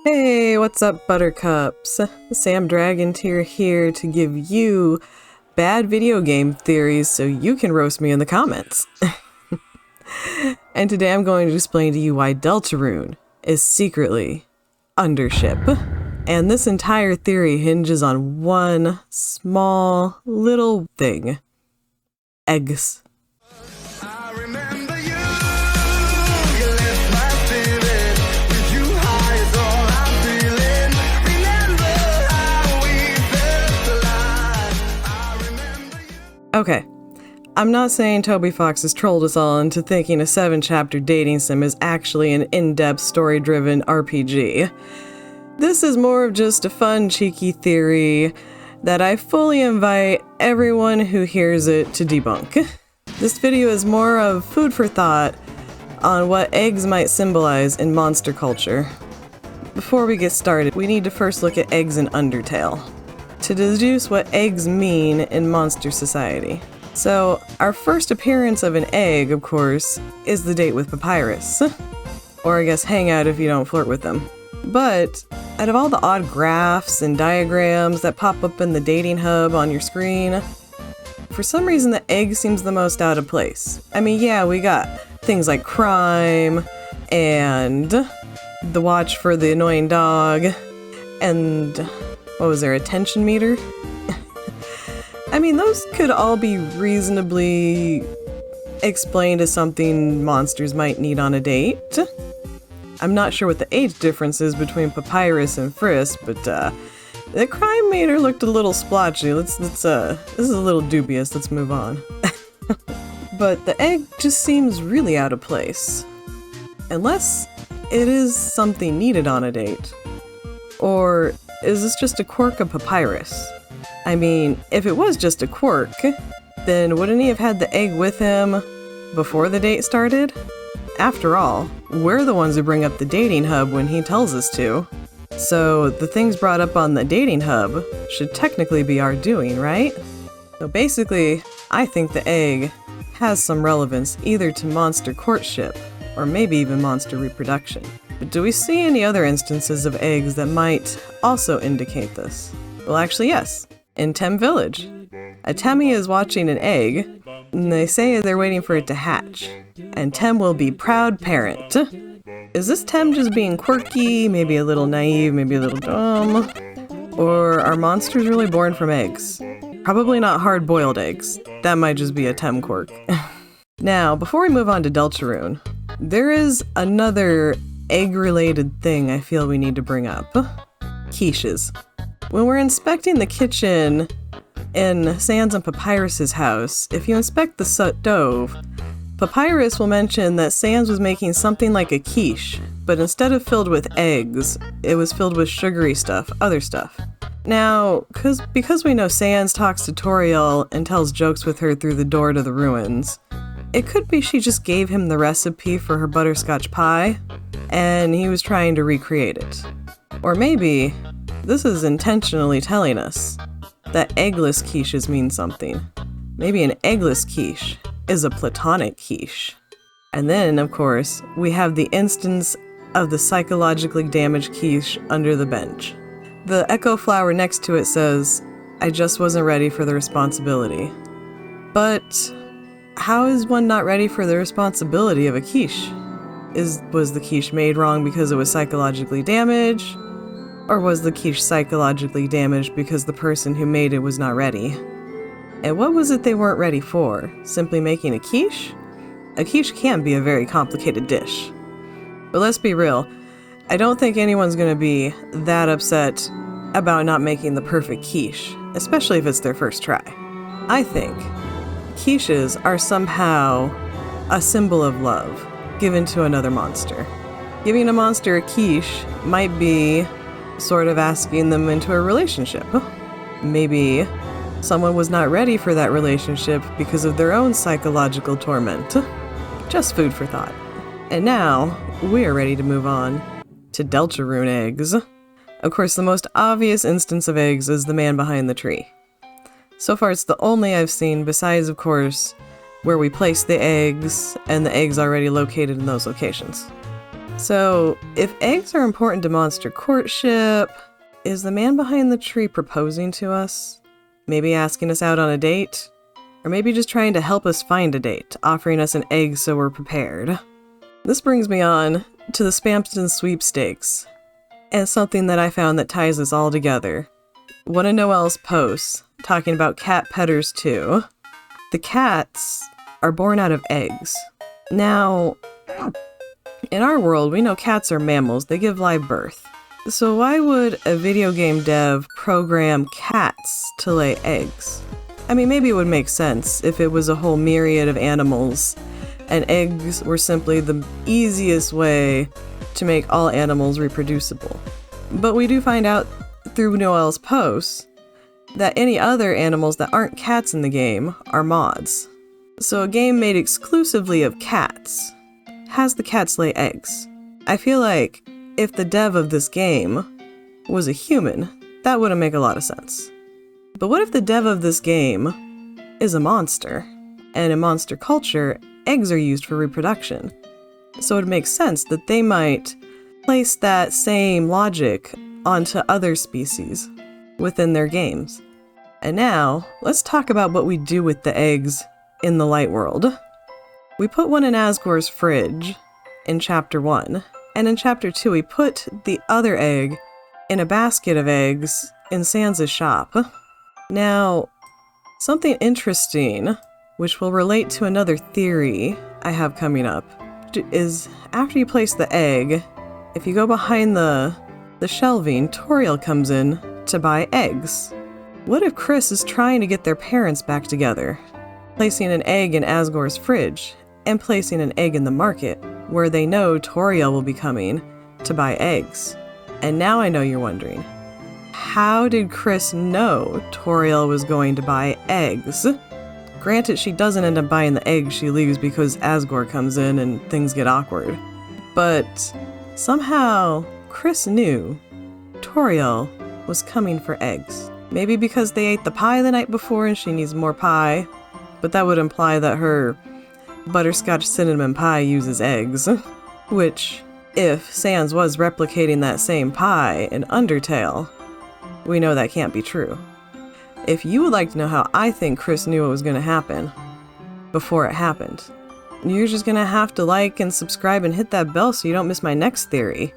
Hey, what's up, Buttercups? Sam Dragontier here to give you bad video game theories so you can roast me in the comments. And today I'm going to explain to you why Deltarune is secretly Undership. And this entire theory hinges on one small little thing. Eggs. Okay, I'm not saying Toby Fox has trolled us all into thinking a 7-chapter dating sim is actually an in-depth story-driven RPG. This is more of just a fun, cheeky theory that I fully invite everyone who hears it to debunk. This video is more of food for thought on what eggs might symbolize in monster culture. Before we get started, we need to first look at eggs in Undertale to deduce what eggs mean in monster society. So, our first appearance of an egg, of course, is the date with Papyrus. Or I guess hang out if you don't flirt with them. But, out of all the odd graphs and diagrams that pop up in the dating hub on your screen, for some reason the egg seems the most out of place. I mean, yeah, we got things like crime, and the watch for the annoying dog, and what was there, attention meter? I mean, those could all be reasonably explained as something monsters might need on a date. I'm not sure what the age difference is between Papyrus and Frisk, but the crime meter looked a little splotchy. This is a little dubious. Let's move on. But the egg just seems really out of place. Unless it is something needed on a date. Or is this just a quirk of Papyrus? I mean, if it was just a quirk, then wouldn't he have had the egg with him before the date started? After all, we're the ones who bring up the dating hub when he tells us to. So the things brought up on the dating hub should technically be our doing, right? So basically, I think the egg has some relevance either to monster courtship or maybe even monster reproduction. But do we see any other instances of eggs that might also indicate this? Well, actually, yes. In Tem Village, a Temmie is watching an egg, and they say they're waiting for it to hatch. And Tem will be proud parent. Is this Tem just being quirky, maybe a little naive, maybe a little dumb? Or are monsters really born from eggs? Probably not hard-boiled eggs. That might just be a Tem quirk. Now, before we move on to Deltarune, there is another egg-related thing I feel we need to bring up. Quiches. When we're inspecting the kitchen in Sans and Papyrus's house, if you inspect the stove, Papyrus will mention that Sans was making something like a quiche, but instead of filled with eggs, it was filled with sugary stuff, other stuff. Now, because we know Sans talks to Toriel and tells jokes with her through the door to the ruins, it could be she just gave him the recipe for her butterscotch pie, and he was trying to recreate it. Or maybe this is intentionally telling us that eggless quiches mean something. Maybe an eggless quiche is a platonic quiche. And then, of course, we have the instance of the psychologically damaged quiche under the bench. The echo flower next to it says, "I just wasn't ready for the responsibility." But how is one not ready for the responsibility of a quiche? Was the quiche made wrong because it was psychologically damaged? Or was the quiche psychologically damaged because the person who made it was not ready? And what was it they weren't ready for? Simply making a quiche? A quiche can be a very complicated dish. But let's be real, I don't think anyone's gonna be that upset about not making the perfect quiche, especially if it's their first try. I think quiches are somehow a symbol of love given to another monster. Giving a monster a quiche might be sort of asking them into a relationship. Maybe someone was not ready for that relationship because of their own psychological torment. Just food for thought. And now, we are ready to move on to Deltarune eggs. Of course, the most obvious instance of eggs is the man behind the tree. So far, it's the only I've seen, besides, of course, where we place the eggs and the eggs already located in those locations. So, if eggs are important to monster courtship, is the man behind the tree proposing to us? Maybe asking us out on a date? Or maybe just trying to help us find a date, offering us an egg so we're prepared? This brings me on to the Spamston sweepstakes, and something that I found that ties this all together. One of Noelle's posts, talking about cat petters too. The cats are born out of eggs. Now, in our world, we know cats are mammals, they give live birth. So why would a video game dev program cats to lay eggs? I mean, maybe it would make sense if it was a whole myriad of animals, and eggs were simply the easiest way to make all animals reproducible. But we do find out through Noelle's posts that any other animals that aren't cats in the game are mods. So a game made exclusively of cats has the cats lay eggs. I feel like if the dev of this game was a human, that wouldn't make a lot of sense. But what if the dev of this game is a monster? And in monster culture, eggs are used for reproduction. So it makes sense that they might place that same logic onto other species within their games. And now, let's talk about what we do with the eggs in the light world. We put one in Asgore's fridge in Chapter 1, and in Chapter 2 we put the other egg in a basket of eggs in Sansa's shop. Now, something interesting, which will relate to another theory I have coming up, is after you place the egg, if you go behind the shelving, Toriel comes in to buy eggs. What if Kris is trying to get their parents back together, placing an egg in Asgore's fridge, and placing an egg in the market, where they know Toriel will be coming to buy eggs? And now I know you're wondering, how did Kris know Toriel was going to buy eggs? Granted, she doesn't end up buying the eggs, she leaves because Asgore comes in and things get awkward. But somehow, Kris knew Toriel was coming for eggs. Maybe because they ate the pie the night before and she needs more pie, but that would imply that her butterscotch cinnamon pie uses eggs. Which, if Sans was replicating that same pie in Undertale, we know that can't be true. If you would like to know how I think Kris knew what was going to happen before it happened, you're just going to have to like and subscribe and hit that bell so you don't miss my next theory.